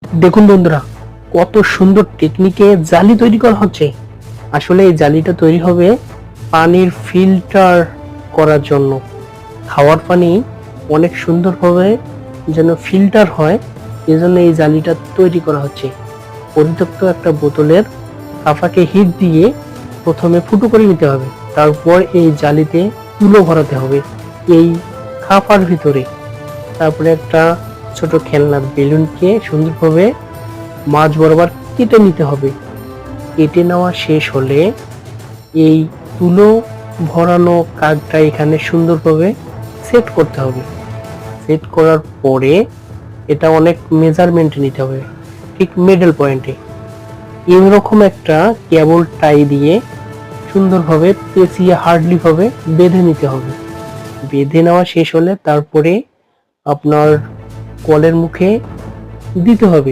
দেখুন বন্ধুরা, কত সুন্দর টেকনিকে জালি তৈরি করা হচ্ছে। আসলে এই জালিটা তৈরি হবে পানির ফিল্টার করার জন্য। খাওয়ার পানি অনেক সুন্দরভাবে যেন ফিল্টার হয়, এজন্য এই জালিটা তৈরি করা হচ্ছে। পরিত্যক্ত একটা বোতলের কাঁপাকে হিট দিয়ে প্রথমে ফুটো করে নিতে হবে, তারপর এই জালিতে তুলো ভরাতে হবে এই কাঁপার ভিতরে। তারপরে একটা ছোট খেলনার বেলুনকে সুন্দরভাবে মাঝ বরাবর কেটে নিতে হবে। কেটে নেওয়া শেষ হলে এই তুলো ভরানো কাঠটা এখানে সুন্দরভাবে সেট করতে হবে। সেট করার পরে এটা অনেক মেজারমেন্ট নিতে হবে, ঠিক মিডল পয়েন্টে এরকম একটা কেবল টাই দিয়ে সুন্দরভাবে পেঁচিয়ে হার্ডলি ভাবে বেঁধে নিতে হবে। বেঁধে নেওয়া শেষ হলে তারপরে আপনার কলের মুখে দিতে হবে।